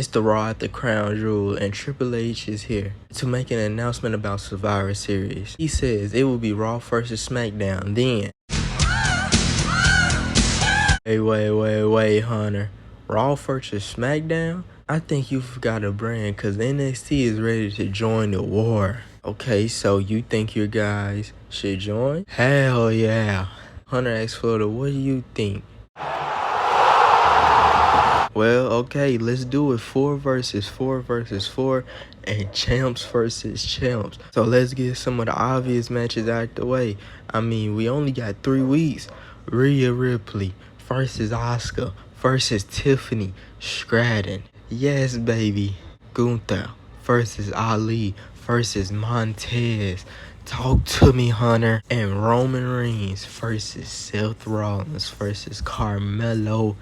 It's the Raw at the Crown Jewel, and Triple H is here to make an announcement about Survivor Series. He says it will be Raw versus SmackDown. Then, wait, Hunter. Raw versus SmackDown? I think you forgot a brand, cause NXT is ready to join the war. Okay, so you think your guys should join? Hell yeah. Hunter asked Florida, what do you think? Well, okay, let's do it. 4 versus 4 and champs versus champs. So let's get some of the obvious matches out the way. I mean, we only got 3 weeks. Rhea Ripley versus Asuka versus Tiffany Stratton. Yes, baby. Gunther versus Ali versus Montez. Talk to me, Hunter. And Roman Reigns versus Seth Rollins versus Carmelo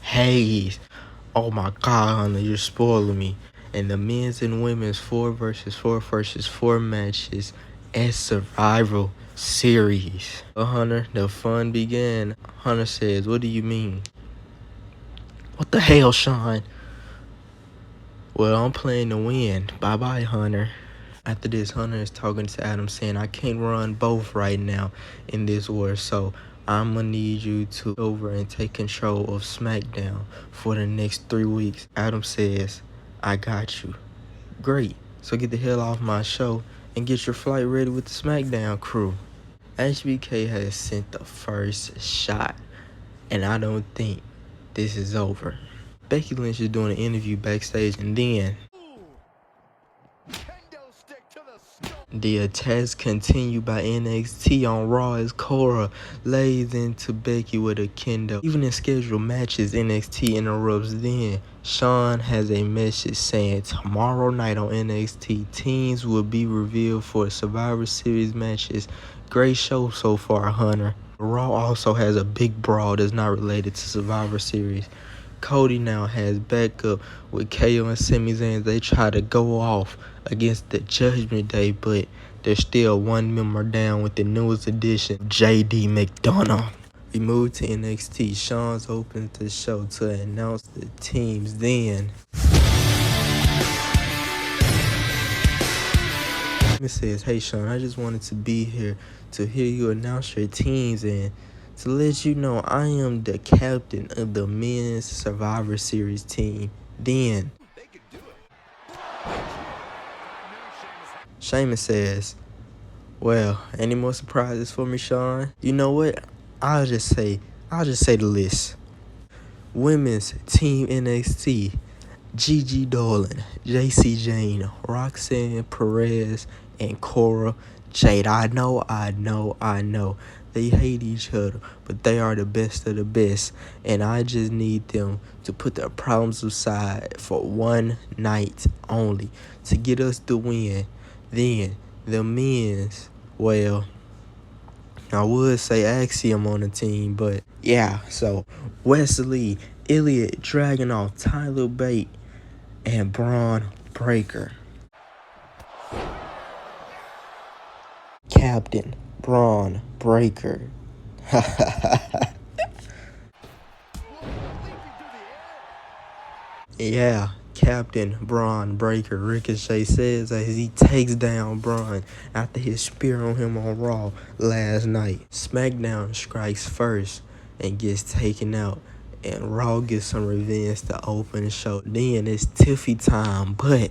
Hayes. Oh my God, Hunter, you're spoiling me. And the men's and women's 4 versus 4 matches at Survivor Series. Hunter, the fun began. Hunter says, what do you mean? What the hell, Sean? Well, I'm playing to win. Bye-bye, Hunter. After this, Hunter is talking to Adam saying, I can't run both right now in this war, so I'm going to need you to over and take control of SmackDown for the next 3 weeks. Adam says, I got you. Great. So get the hell off my show and get your flight ready with the SmackDown crew. HBK has sent the first shot, and I don't think this is over. Becky Lynch is doing an interview backstage, and then the attacks continue by NXT on Raw as Cora lays into Becky with a kendo. Even in scheduled matches, NXT interrupts. Then Sean has a message saying tomorrow night on NXT, teams will be revealed for Survivor Series matches. Great show so far, Hunter. Raw also has a big brawl that's not related to Survivor Series. Cody now has backup with KO and Sami Zayn. They try to go off against the Judgment Day, but there's still one member down with the newest addition, JD McDonough. We move to NXT. Sean's opened the show to announce the teams. Then it says, hey Sean, I just wanted to be here to hear you announce your teams and to let you know I am the captain of the men's Survivor Series team. Then Sheamus says, well, any more surprises for me, Sean? You know what? I'll just say the list. Women's Team NXT, Gigi Dolan, JC Jane, Roxanne Perez, and Cora Jade. I know. They hate each other, but they are the best of the best. And I just need them to put their problems aside for one night only to get us the win. Then the men's, well, I would say Axiom on the team, but yeah. So Wesley, Ilya Dragunov, Tyler Bate, and Braun Breaker. Captain Braun Breaker. Yeah, Captain Braun Breaker. Ricochet says as he takes down Braun after his spear on him on Raw last night. SmackDown strikes first and gets taken out, and Raw gets some revenge to open the show. Then it's Tiffy time, but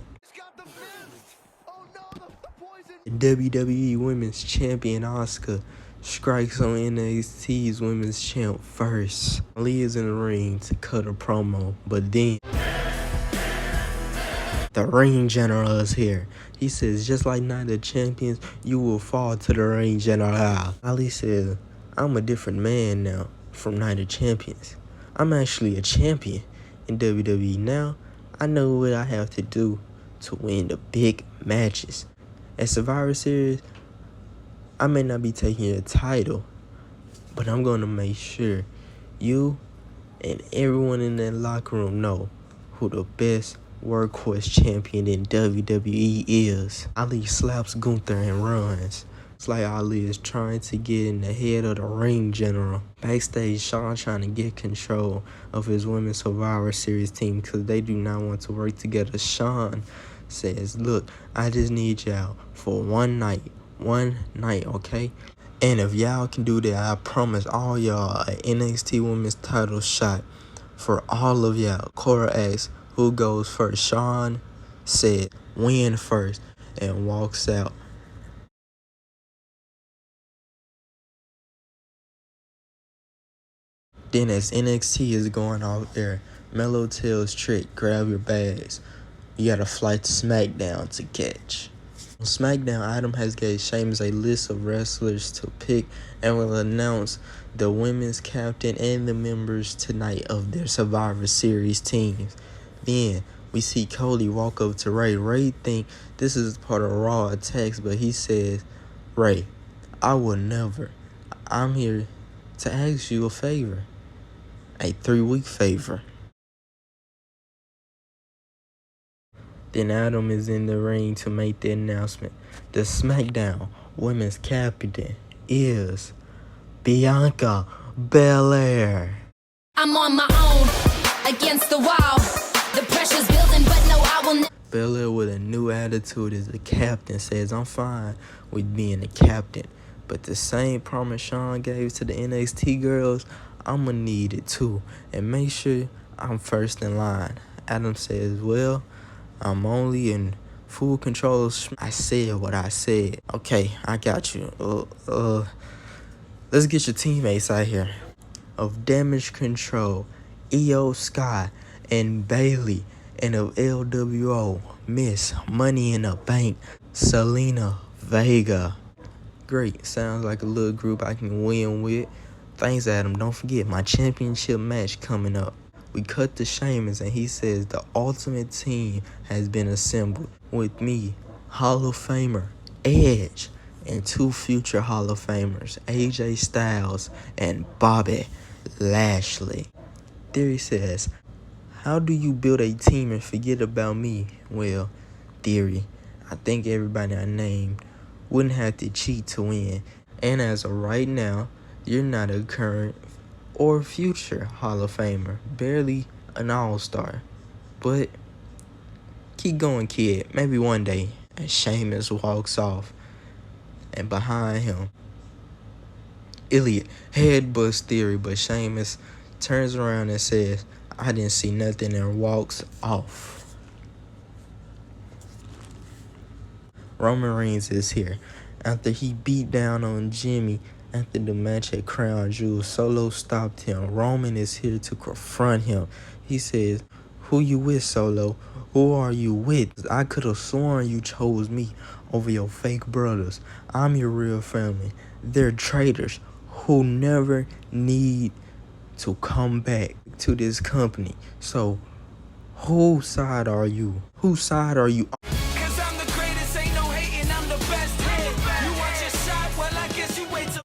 WWE Women's Champion Asuka strikes on NXT's Women's Champ first. Lee is in the ring to cut a promo, but then the ring general is here. He says, just like Night of Champions, you will fall to the ring general. Ali says, I'm a different man now from Night of Champions. I'm actually a champion in WWE now. I know what I have to do to win the big matches. At Survivor Series, I may not be taking your title, but I'm going to make sure you and everyone in that locker room know who the best workhorse champion in WWE is. Ali slaps Gunther and runs. It's like Ali is trying to get in the head of the ring general. Backstage, Shawn trying to get control of his Women's Survivor Series team because they do not want to work together. Shawn says, look, I just need y'all for one night, okay? And if y'all can do that, I promise all y'all an NXT Women's title shot for all of y'all. Cora asks, who goes first? Shawn said, win first, and walks out. Then as NXT is going out there, Melo tells Trick, grab your bags. You got a flight to SmackDown to catch. On SmackDown, Adam has gave Sheamus a list of wrestlers to pick and will announce the women's captain and the members tonight of their Survivor Series teams. Then we see Cody walk up to Ray. Ray think this is part of Raw attacks, but he says, Ray, I will never. I'm here to ask you a favor. A 3-week favor. Then Adam is in the ring to make the announcement. The SmackDown Women's Captain is Bianca Belair. I'm on my own, against the wall. The pressure's building, but no, I will not. Belair with a new attitude as the captain says, I'm fine with being the captain. But the same promise Shawn gave to the NXT girls, I'ma need it too. And make sure I'm first in line. Adam says, well, I'm only in full control. I said what I said. Okay, I got you. Let's get your teammates out here. Of Damage Control, Io Sky, and Bailey. And of LWO, Miss Money in the Bank, Selena Vega. Great, sounds like a little group I can win with. Thanks, Adam. Don't forget my championship match coming up. We cut to Sheamus and he says the ultimate team has been assembled with me, Hall of Famer Edge, and 2 future Hall of Famers, AJ Styles and Bobby Lashley. Theory says, how do you build a team and forget about me? Well, Theory, I think everybody I named wouldn't have to cheat to win. And as of right now, you're not a current or future Hall of Famer, barely an all-star. But keep going, kid. Maybe one day. And Sheamus walks off. And behind him, Elliot headbutts Theory, but Sheamus turns around and says, I didn't see nothing, and walks off. Roman Reigns is here. After he beat down on Jimmy after the match at Crown Jewel, Solo stopped him. Roman is here to confront him. He says, who you with, Solo? Who are you with? I could have sworn you chose me over your fake brothers. I'm your real family. They're traitors who never need to come back to this company. So, whose side are you? Whose side are you?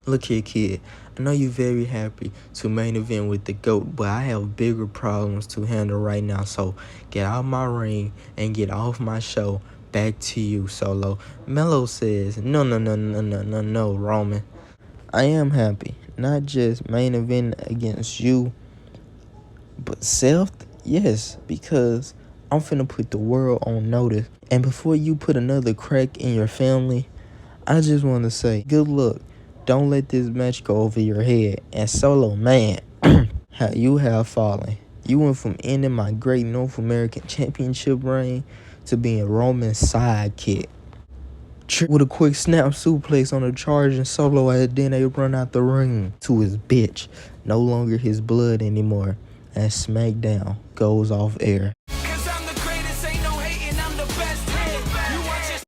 Look here, kid. I know you're very happy to main event with the GOAT, but I have bigger problems to handle right now. So get out my ring and get off my show. Back to you, Solo. Melo says, no, Roman. I am happy. Not just main event against you, but Seth? Yes, because I'm finna put the world on notice. And before you put another crack in your family, I just want to say, good luck. Don't let this match go over your head. And Solo, man, how you have fallen. You went from ending my great North American Championship reign to being Roman's sidekick. With a quick snap suplex on the charge and Solo, and then they run out the ring to his bitch. No longer his blood anymore. As SmackDown goes off air.